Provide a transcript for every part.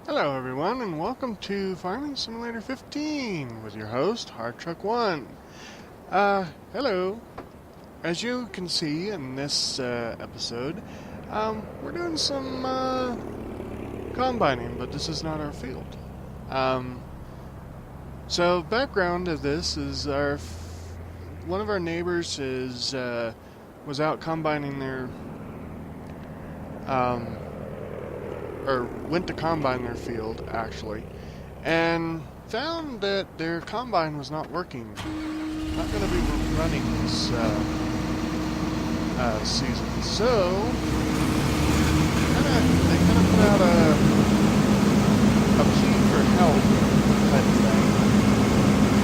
Hello everyone and welcome to Farming Simulator 15 with your host, Hardtruck1. Hello. As you can see in this episode, we're doing some combining, but this is not our field. So background of this is one of our neighbors was out combining their or went to combine their field actually, and found that their combine was not working. Not going to be running this season. So they kind of put out a plea for help type of thing.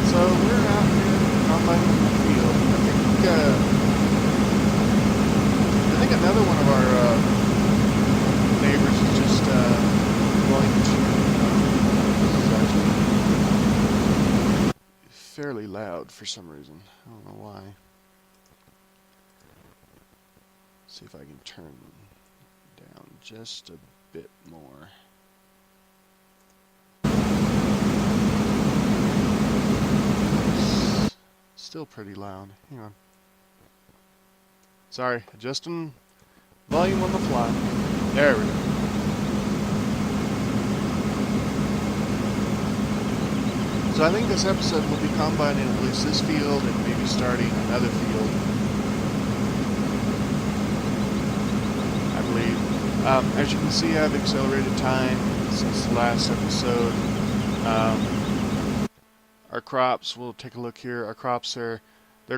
So we're out here combining the field. I think another one of our neighbors is just going to. This is actually fairly loud for some reason. I don't know why. See if I can turn down just a bit more. Still pretty loud. Hang on. Sorry, adjusting volume on the fly. There we go. So I think this episode will be combining at least this field and maybe starting another field. I believe. As you can see, I've accelerated time since the last episode. Our crops, we'll take a look here. Our crops they're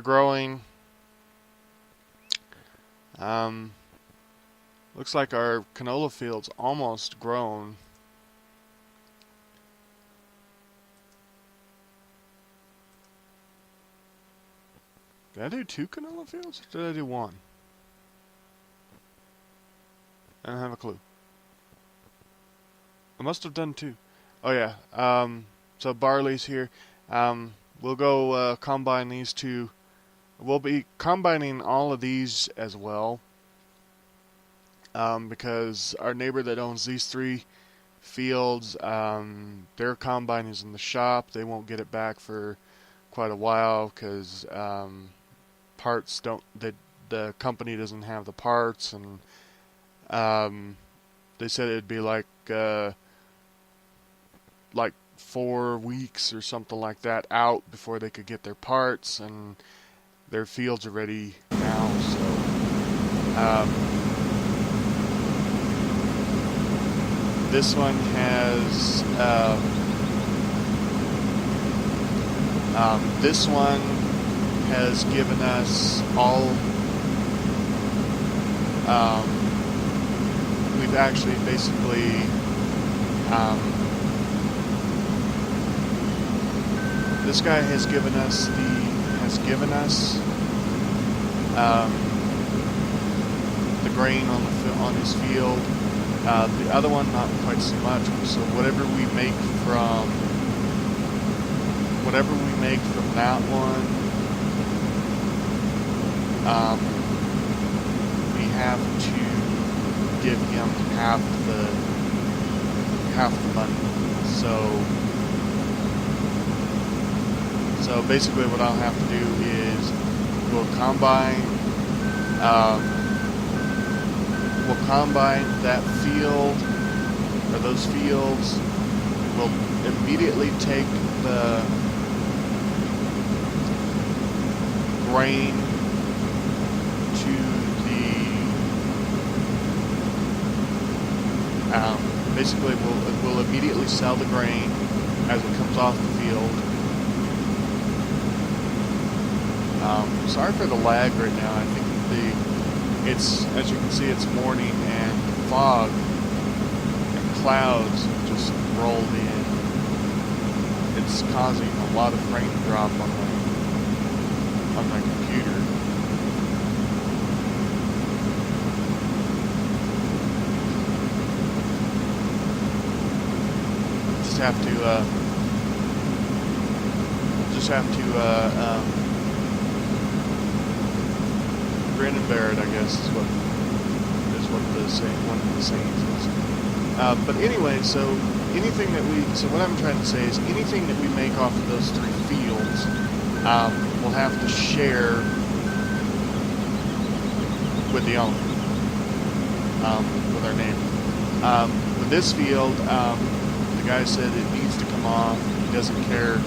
growing. Looks like our canola field's almost grown. Did I do 2 canola fields? Or did I do 1? I don't have a clue. I must have done 2. Oh yeah. So barley's here. We'll go combine these 2. We'll be combining all of these as well. Because our neighbor that owns these 3 fields, their combine is in the shop. They won't get it back for quite a while because parts don't. The company doesn't have the parts, and they said it'd be like 4 weeks or something like that out before they could get their parts, and their fields are ready now. So. This one has given us all. We've actually basically this guy has given us the grain on his field. The other one, not quite so much. So whatever we make from that one, we have to give him half the money. So basically, what I'll have to do is we'll combine that field, or those fields. We'll immediately take the grain to the, basically we'll immediately sell the grain as it comes off the field. Sorry for the lag right now. I think it's, as you can see, it's morning and fog and clouds just rolled in. It's causing a lot of frame drop on my computer. Just have to grin and bear it, I guess, is what the saying, one of the sayings is. But anyway, so anything that so what I'm trying to say is anything that we make off of those 3 fields, we'll have to share with the owner, with our neighbor. With this field, the guy said it needs to come off. He doesn't care.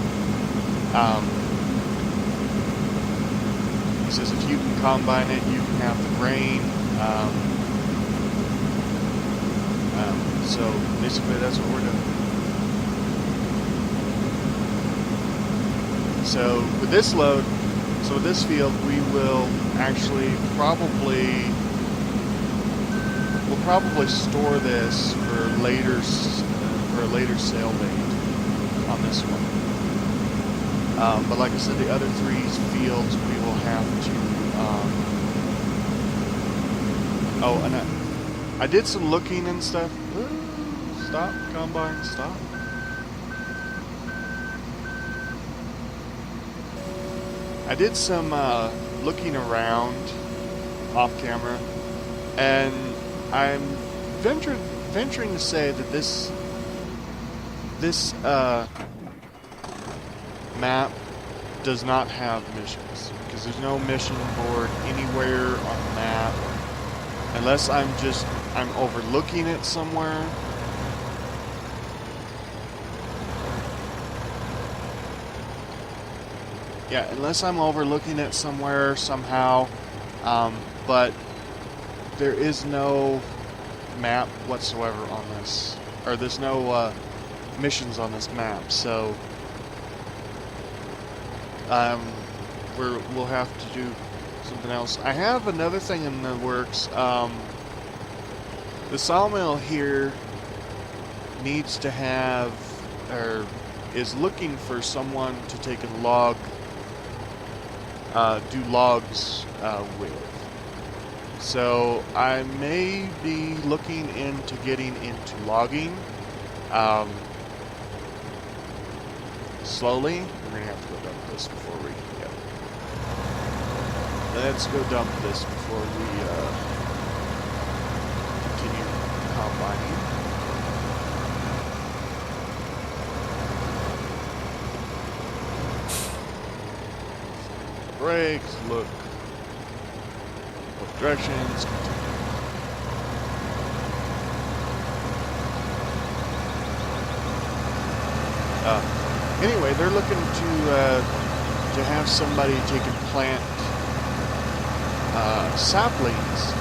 He says if you can combine it, you can have the grain. So basically that's what we're doing. So with this load, so with this field, we will actually probably store this for a later sale date on this one. But like I said, the other 3 fields we will have to. Oh, and I did some looking and stuff. Stop, combine, stop. I did some looking around off camera, and I'm venturing to say that this map does not have missions, because there's no mission board anywhere on the map, unless I'm overlooking it somewhere. Yeah, unless I'm overlooking it somewhere somehow, but there is no map whatsoever on this, or there's no missions on this map, so we'll have to do something else. I have another thing in the works. The sawmill here needs to have, or is looking for someone to take a log, do logs with. So I may be looking into getting into logging slowly. We're gonna have to go dump this before we go. Let's go dump this before we continue combining. Brakes, look both directions, continue. Anyway, they're looking to have somebody take and plant saplings.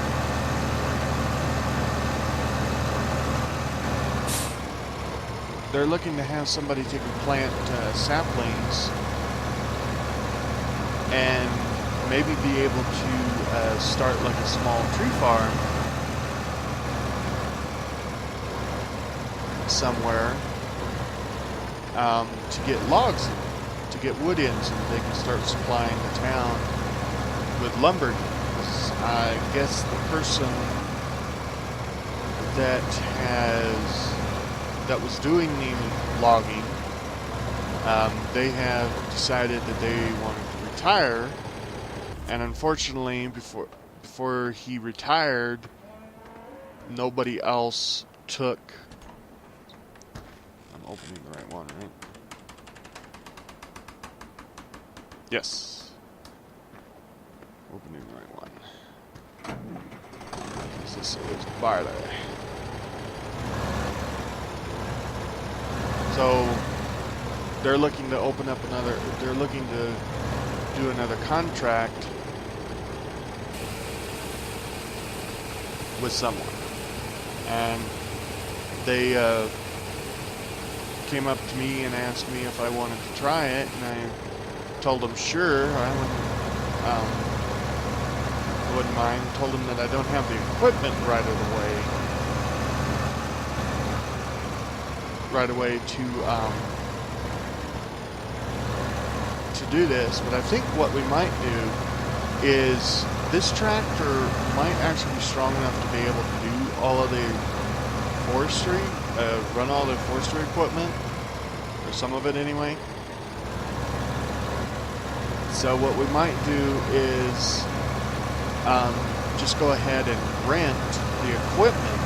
They're looking to have somebody take and plant saplings and maybe be able to start like a small tree farm somewhere to get logs in, to get wood in, so that they can start supplying the town with lumber. Because I guess the person that was doing the logging, they have decided that they wanted to retire, and unfortunately, before he retired, nobody else took. I'm opening the right one, right? Yes. Opening the right one. This is barley. So they're looking to open up another. They're looking to do another contract with someone, and they came up to me and asked me if I wanted to try it, and I told them sure, I wouldn't mind. Told them that I don't have the equipment right away to do this, but I think what we might do is this tractor might actually be strong enough to be able to do all of the forestry, run all the forestry equipment, or some of it anyway. So what we might do is just go ahead and rent the equipment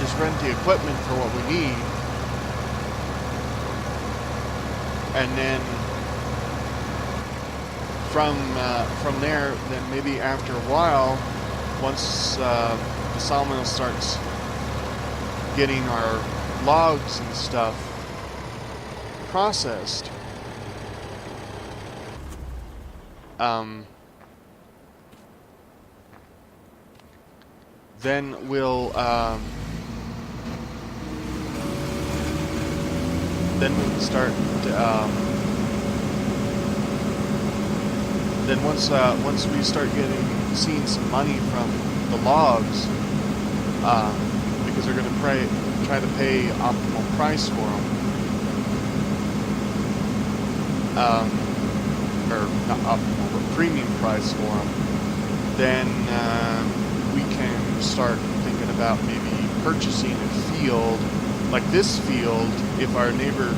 just rent the equipment for what we need, and then from there, then maybe after a while, once the sawmill starts getting our logs and stuff processed, then we'll start. Then once we start seeing some money from the logs, because they're going to try to pay optimal price for them, or not optimal, but premium price for them, then we can start thinking about maybe purchasing a field like this field if our neighbor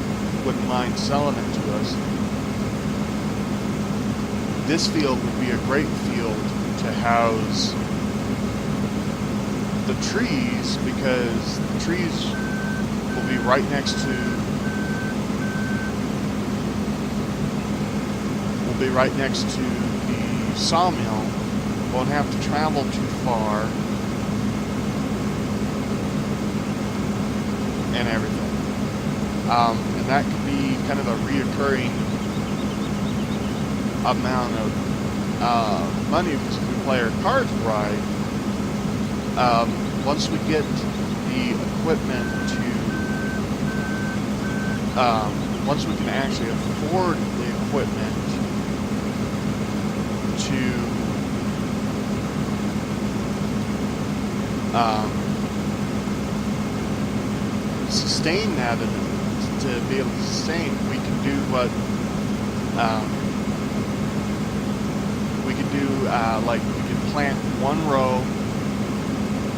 wouldn't mind selling it to us. This field would be a great field to house the trees, because the trees will be right next to the sawmill. Won't have to travel too far and everything. And that could be kind of a reoccurring amount of money because if we play our cards right, once we get the equipment once we can actually afford the equipment to sustain that, and to be able to sustain, we can do what we can do, like we can plant one row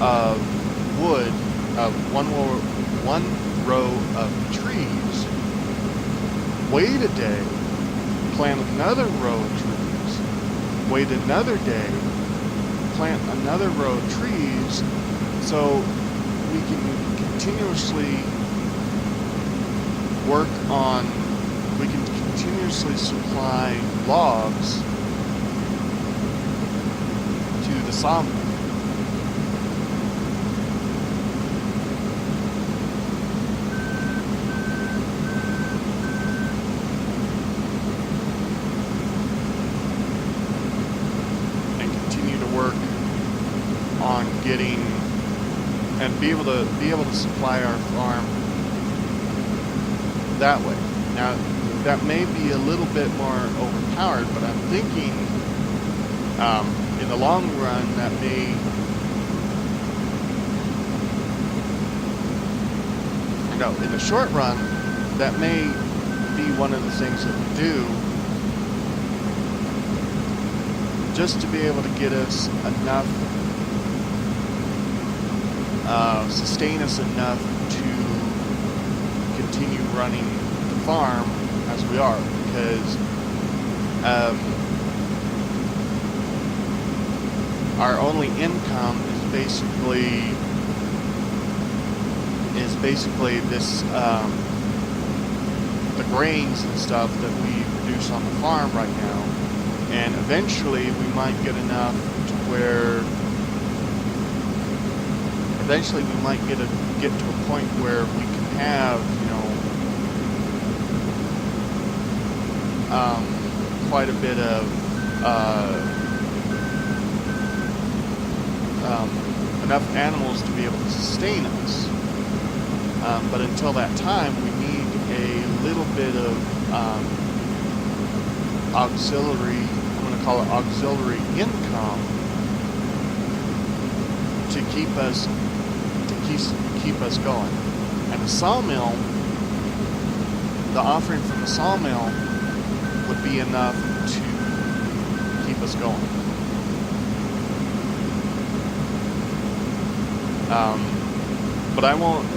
of wood, one row of trees, wait a day, plant another row of trees, wait another day, plant another row of trees, so we can continuously supply logs to the sawmill. And continue to work on getting and be able to supply our farm that way. Now, that may be a little bit more overpowered, but I'm thinking in the long run that may in the short run that may be one of the things that we do, just to be able to get us enough, sustain us enough to continue running the farm as we are, because our only income is basically this the grains and stuff that we produce on the farm right now, and eventually we might get enough to where get to a point where we can have, quite a bit of enough animals to be able to sustain us. But until that time, we need a little bit of auxiliary, I'm going to call it auxiliary income, to keep us going. And the sawmill, the offering from the sawmill would be enough to keep us going.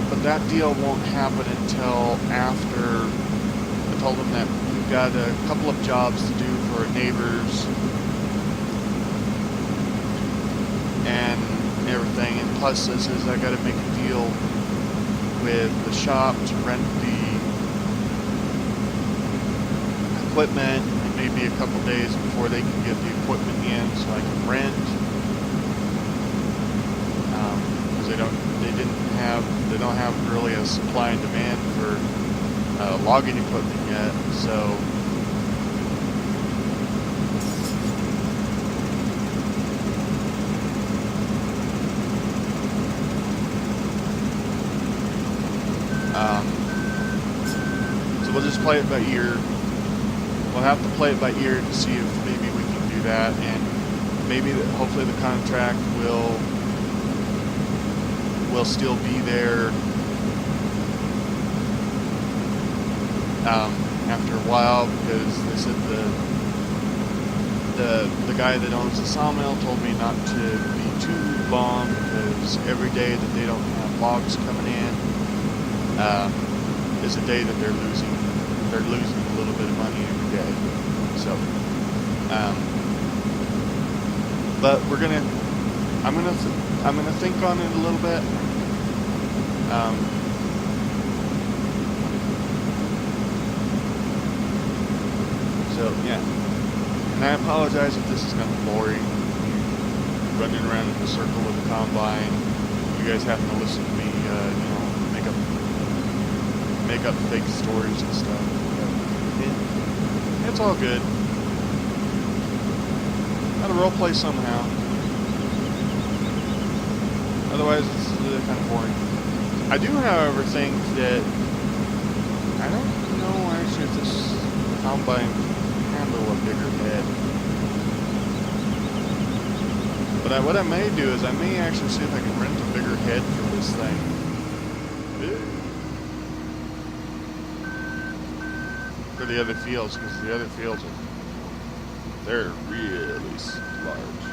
But that deal won't happen until after I told them that we've got a couple of jobs to do for neighbors, and and everything. And plus, this is I got to make a deal with the shop to rent the equipment. It may be a couple days before they can get the equipment in, so I can rent. Because they don't have really a supply and demand for logging equipment yet. So. So we'll just play it by ear. We'll have to play it by ear to see if maybe we can do that, and maybe hopefully the contract will still be there after a while, because they said the guy that owns the sawmill told me not to be too long, because every day that they don't have logs coming in is a day that they're losing a little bit of money every day. So, but I'm gonna think on it a little bit. So yeah, and I apologize if this is kind of boring, running around in a circle with a combine. You guys having to listen to me, make up fake stories and stuff. It's all good. Gotta role play somehow. Otherwise, it's kind of boring. I do, however, think that I don't know actually if this combine can handle a bigger head. But what I may do is I may actually see if I can rent a bigger head for this thing. For the other fields, because the other fields they're really large.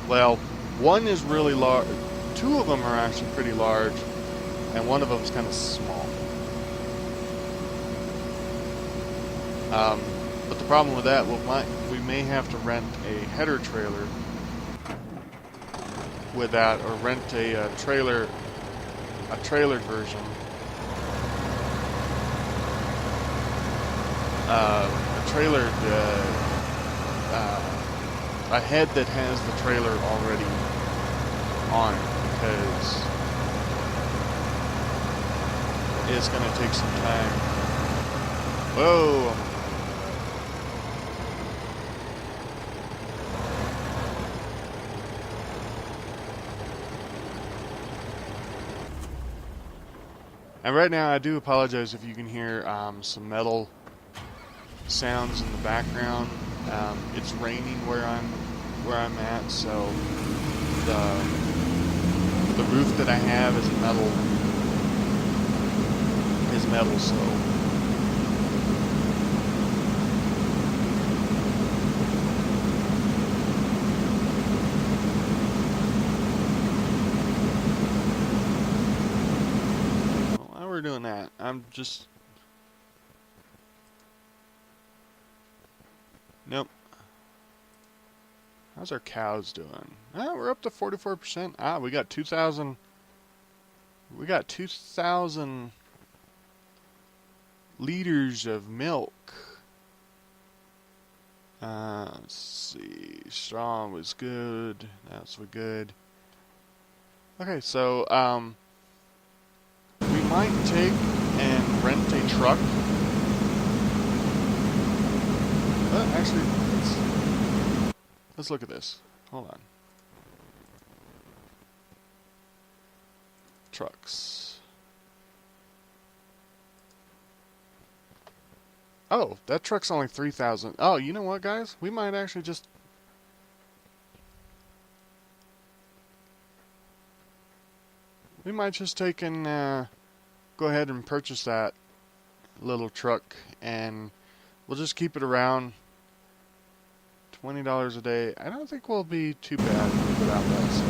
Well, one is really large. Two of them are actually pretty large, and one of them is kind of small. But the problem with that, we may have to rent a header trailer with that, or rent a trailer version. A head that has the trailer already on it, because it's going to take some time. Whoa! And right now, I do apologize if you can hear some metal sounds in the background. It's raining where I'm at, so the roof that I have is metal, so while we're doing that, I'm just nope. How's our cows doing? Oh, we're up to 44%. Ah, we got 2,000. We got 2,000 liters of milk. Let's see. Strong was good. That's good. Okay, so we might take and rent a truck. Actually, let's look at this. Hold on. Trucks. Oh, that truck's only 3,000. Oh, you know what, guys? We might actually just take and go ahead and purchase that little truck, and we'll just keep it around. $20 a day. I don't think we'll be too bad without that. So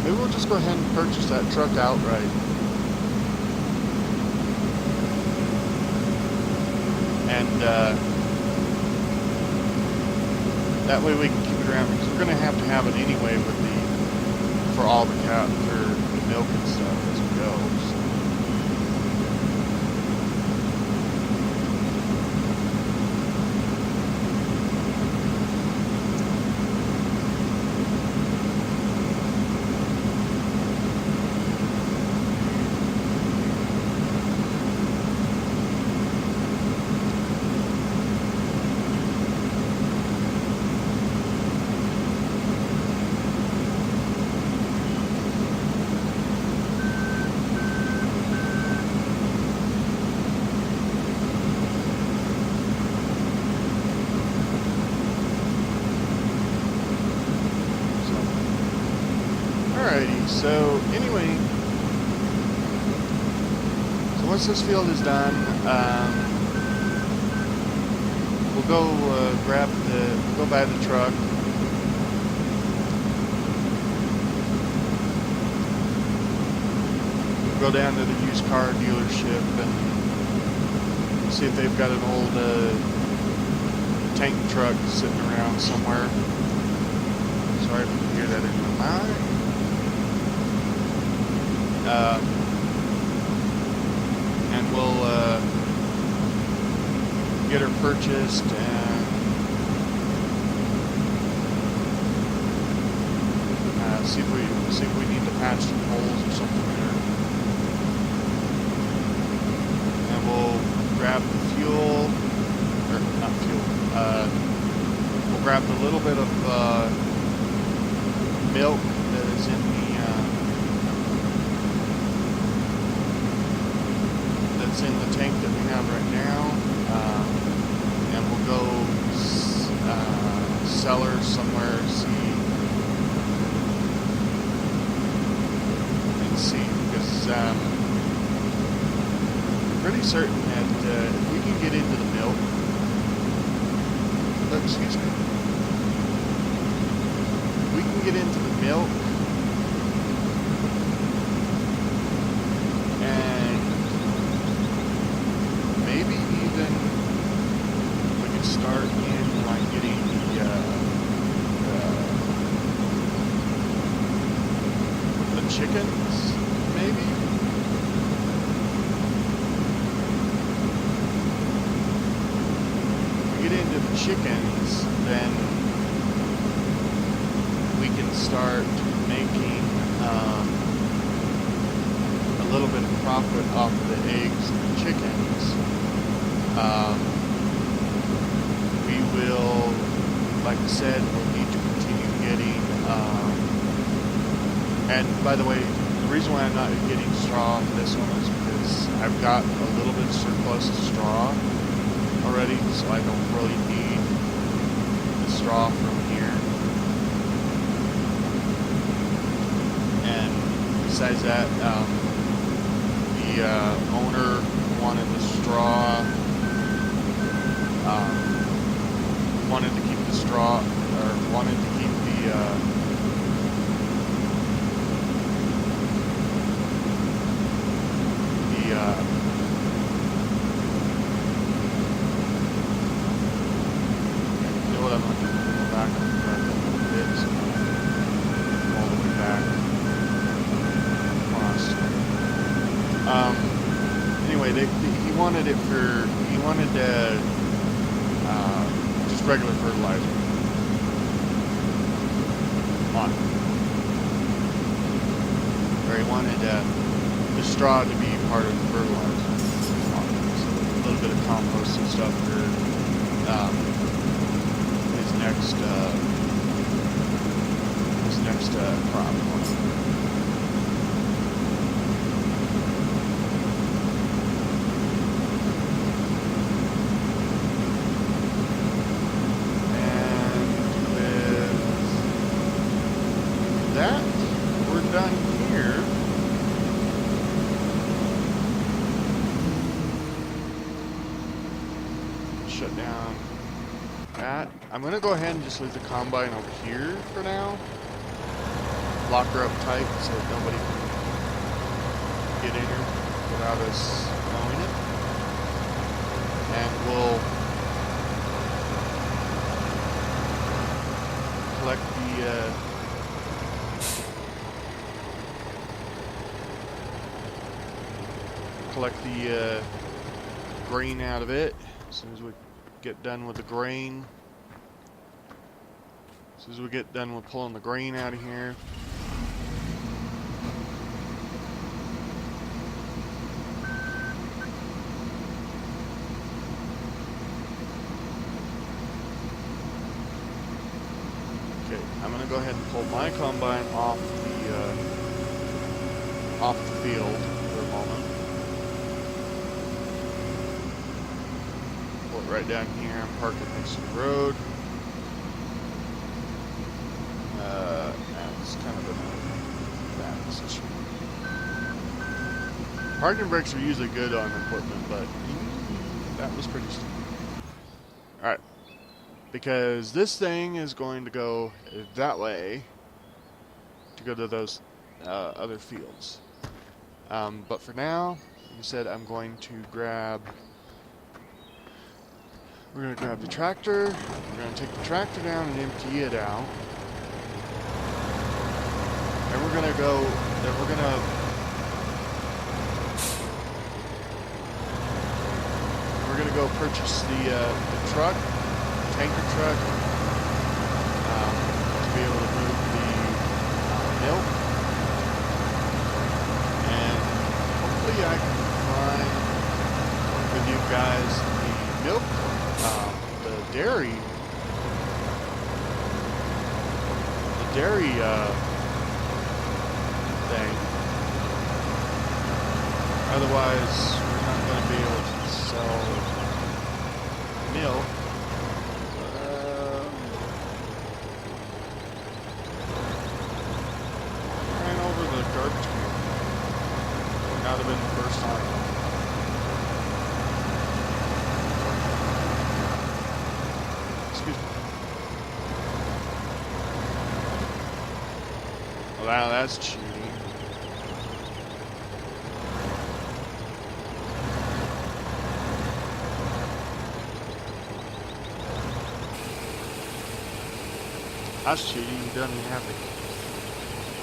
maybe we'll just go ahead and purchase that truck outright. And that way we can keep it around, because we're going to have it anyway with the for all the for the milk and stuff as we go. So. So anyway, so once this field is done, we'll go go buy the truck. We'll go down to the used car dealership and see if they've got an old tank truck sitting around somewhere. Sorry if you can hear that in my mind. And we'll get her purchased and see if we need to patch some holes or something there. And we'll grab the fuel, or not fuel. We'll grab the little bit of milk that is in the tank that we have right now, and we'll go sell her somewhere, see, because I'm pretty certain that if we can get into the milk, excuse me, if we can get into the milk and maybe even we could start in like getting the chickens, maybe. If we get into the chickens, then we can start making a little bit of profit off the eggs and the chickens. We will, like I said, we'll need to continue getting, and by the way, the reason why I'm not getting straw for this one is because I've got a little bit of surplus straw already, so I don't really need the straw from here. And besides that, the owner wanted the straw, wanted to keep the straw, or wanted to keep the you know what, I'm going to go back and grab that little bit, so all the way back across. Anyway, he wanted it for, he wanted just regular fertilizer on it. Or he wanted the straw to be part of the fertilizer on it. So a little bit of compost and stuff for his next crop. That we're done here. Shut down that. I'm gonna go ahead and just leave the combine over here for now. Lock her up tight so that nobody can get in her without us knowing it. And we'll collect the collect the grain out of it as soon as we get done with the grain. As soon as we get done with pulling the grain out of here. Okay, I'm gonna go ahead and pull my combine off the field for a moment. Pull it right down here. I'm parking next to the road. It's kind of in a bad position. Parking brakes are usually good on equipment, but that was pretty stupid. Alright. Because this thing is going to go that way to go to those other fields. But for now, like I said, I'm going to grab... We're going to grab the tractor. We're going to take the tractor down and empty it out. And we're going to go... Then we're going to... We're going to go purchase the truck, tanker truck, to be able to move the milk. And hopefully I can find with you guys the milk, the dairy thing. Otherwise, we're not going to be able to sell milk. Ran over the garbage can. That would have been the first time. Excuse me. Wow, that's cheating. That's cheating. You don't even have to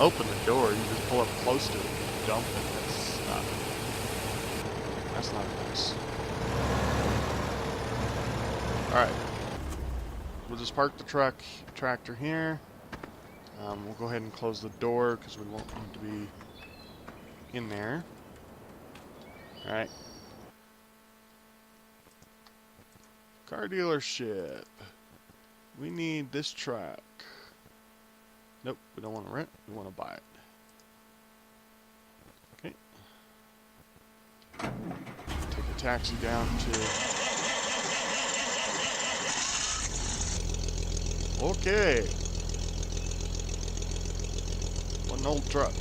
open the door. You just pull up close to it and dump it. That's not nice. Alright. We'll just park the tractor here. We'll go ahead and close the door because we won't need to be in there. Alright. Car dealership. We need this truck. Nope, we don't want to rent. We want to buy it. Okay. Take a taxi down to... Okay. One old truck.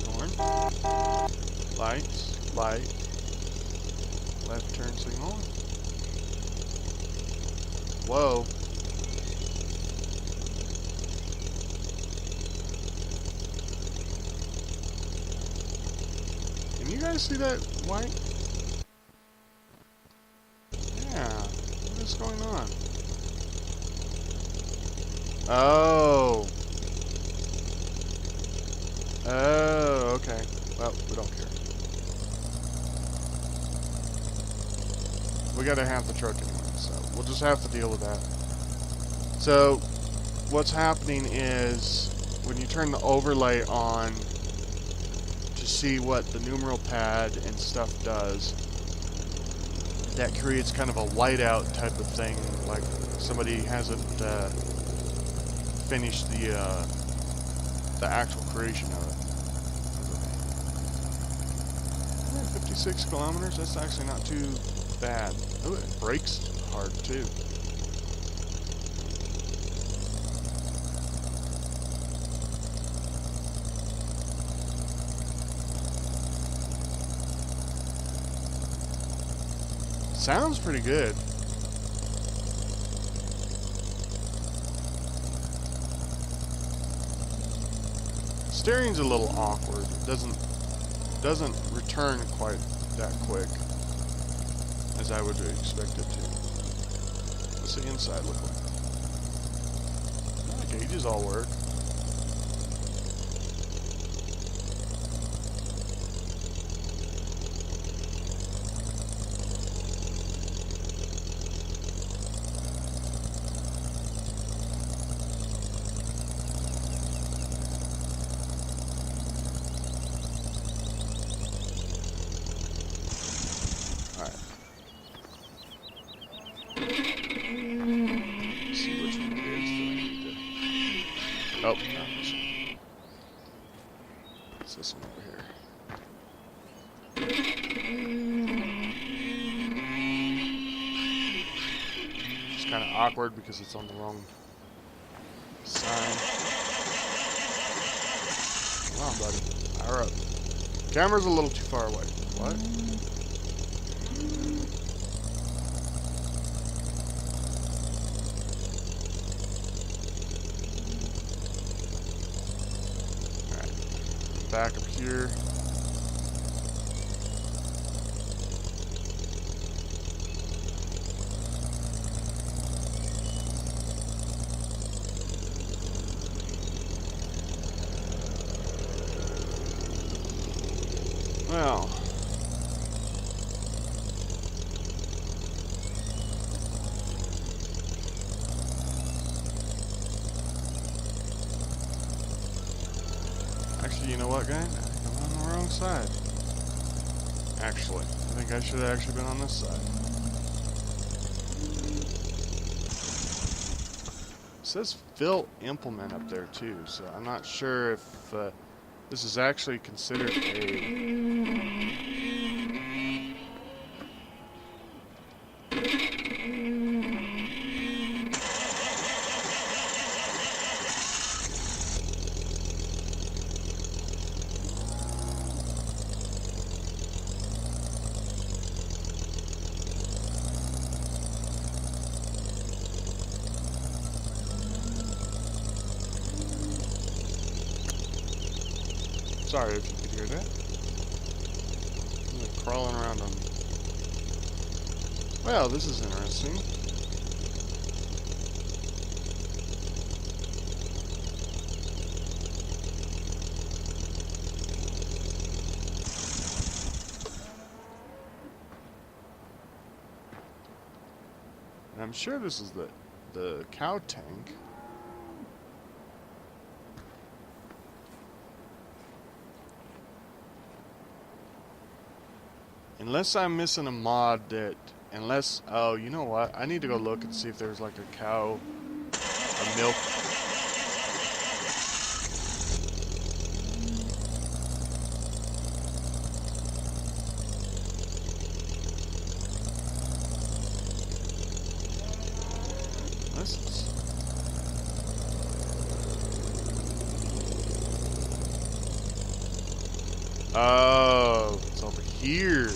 Horn. Lights. Light. Left turn signal. Whoa. Can you guys see that white? Yeah. What is going on? Oh. Oh, okay. Well, we don't care. We gotta have the truck anyway, so we'll just have to deal with that. So, what's happening is, when you turn the overlay on to see what the numeral pad and stuff does, that creates kind of a whiteout type of thing, like somebody hasn't finished the actual creation of it. 56 kilometers, that's actually not too bad. Oh, it brakes hard too. Sounds pretty good. Steering's a little awkward. It doesn't return quite that quick as I would expect it to. What's the inside look like? The gauges all work. Oh, no, it's this one over here. It's kind of awkward because it's on the wrong side. Come on, buddy. Power up. Camera's a little too far away. What? Alright. Back up here. Well, actually, you know what, guys? I'm on the wrong side. Actually, I think I should have actually been on this side. It says fill implement up there too, so I'm not sure if this is actually considered a... Sorry if you could hear that. They're crawling around on me. Well, this is interesting. And I'm sure this is the cow tank. Unless I'm missing a mod that, oh, you know what? I need to go look and see if there's like a cow, a milk. Oh, it's over here.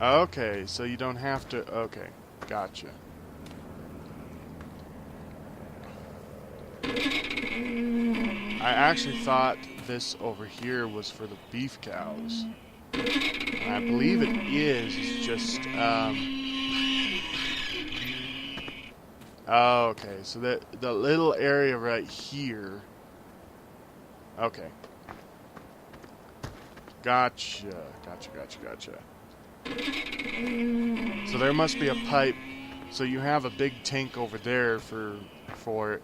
Okay, so you don't have to... Okay, gotcha. I actually thought this over here was for the beef cows. And I believe it is. It's just... Oh, okay, so the little area right here... Okay. Gotcha. So there must be a pipe. So you have a big tank over there for it,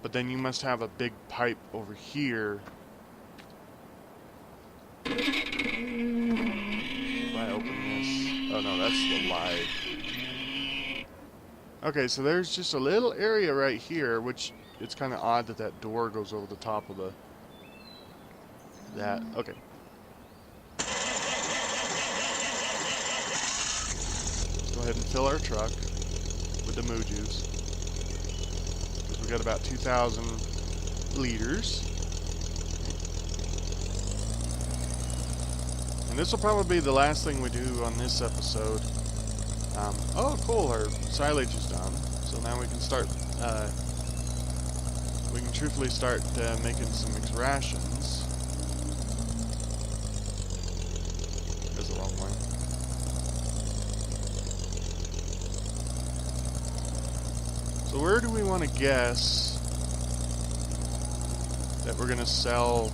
but then you must have a big pipe over here. If I open this, oh no, that's the live. Okay, so there's just a little area right here, which it's kind of odd that that door goes over the top of that. Okay. Go ahead and fill our truck with the moo juice. Because we got about 2,000 liters. And this will probably be the last thing we do on this episode. Oh, cool, our silage is done. So now we can start, we can truthfully start making some mixed rations. That's the wrong way. So where do we want to guess that we're going to sell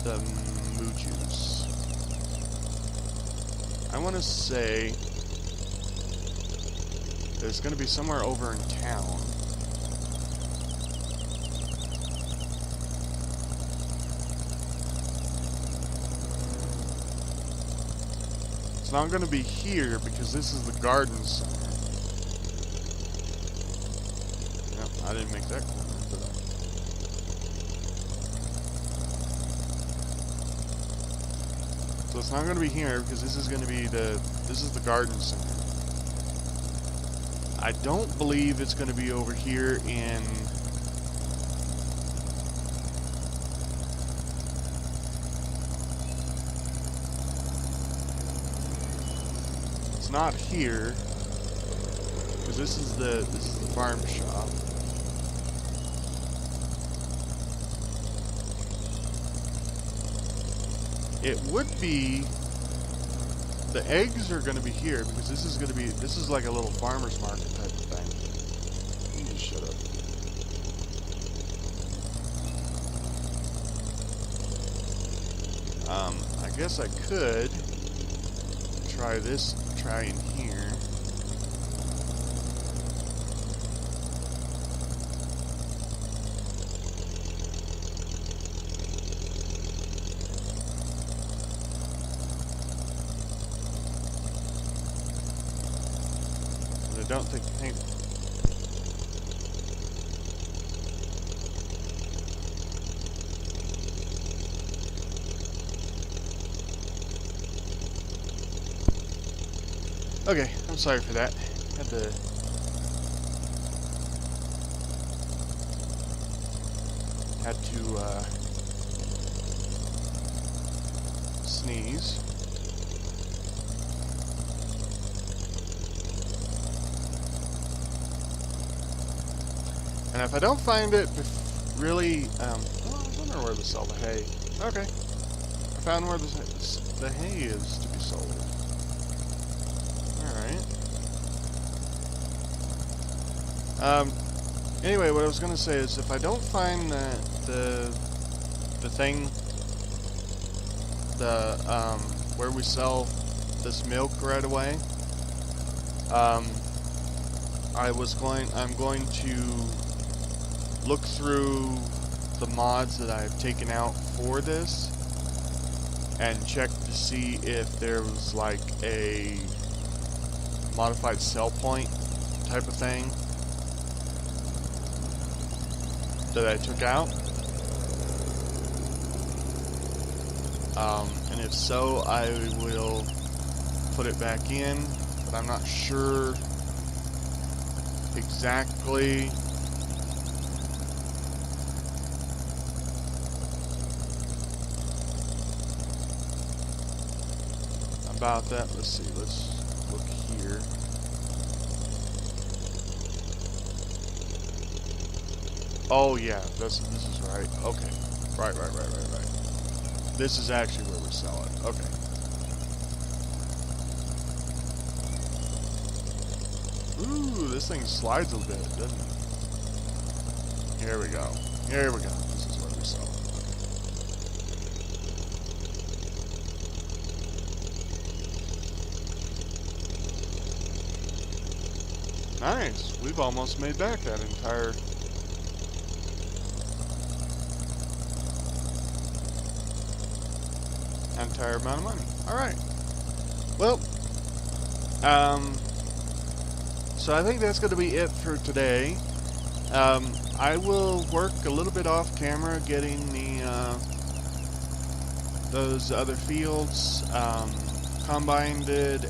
the moo juice? I want to say that it's going to be somewhere over in town. It's not going to be here because this is the garden center. I didn't make that corner, did I? So it's not going to be here because this is going to be this is the garden center. I don't believe it's going to be over here in it's not here because this is the farm shop. It would be, the eggs are going to be here because this is like a little farmer's market type of thing. You just shut up. I guess I could try in here. I don't think paint. Okay, I'm sorry for that. Had to sneeze. And if I don't find it really, I wonder where to sell the hay. Okay, I found where the hay is to be sold. All right. Anyway, what I was going to say is, if I don't find the thing, where we sell this milk right away, I'm going to look through the mods that I've taken out for this and check to see if there was like a modified sell point type of thing that I took out. And if so, I will put it back in, but I'm not sure exactly about that. Let's see, let's look here. Oh yeah, this is right. Okay. Right. This is actually where we sell it. Okay. Ooh, this thing slides a bit, doesn't it? Here we go. This is where we sell it. Nice. We've almost made back that entire amount of money. Alright. Well, so I think that's going to be it for today. I will work a little bit off camera getting those other fields combined and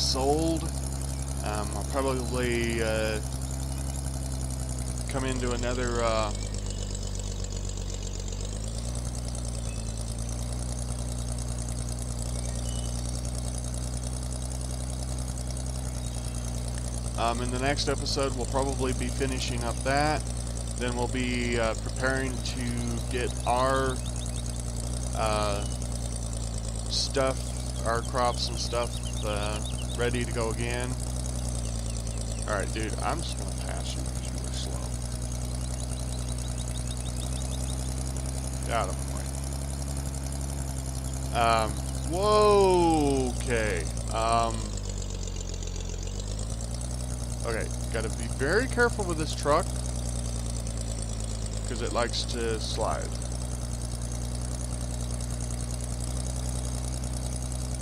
sold. I'll probably come into another in the next episode, we'll probably be finishing up that. Then we'll be preparing to get our stuff, our crops and stuff ready to go again. Alright, dude, I'm just going to pass you because you were slow. Get out of my way. Whoa, okay. Okay, gotta be very careful with this truck because it likes to slide.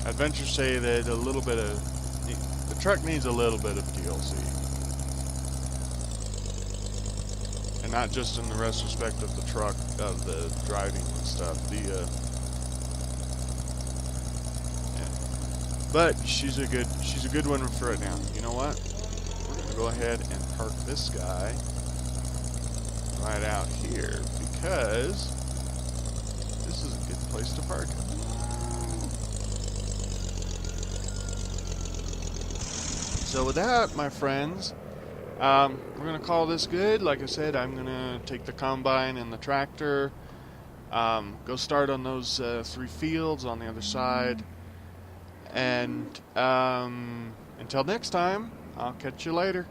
Adventures say that the truck needs a little bit of TLC. And not just in the retrospect of the truck, of the driving and stuff. Yeah. But she's a good one for it now. You know what? We're gonna go ahead and park this guy right out here because this is a good place to park it. So with that, my friends, we're going to call this good. Like I said, I'm going to take the combine and the tractor, go start on those 3 fields on the other side. And until next time, I'll catch you later.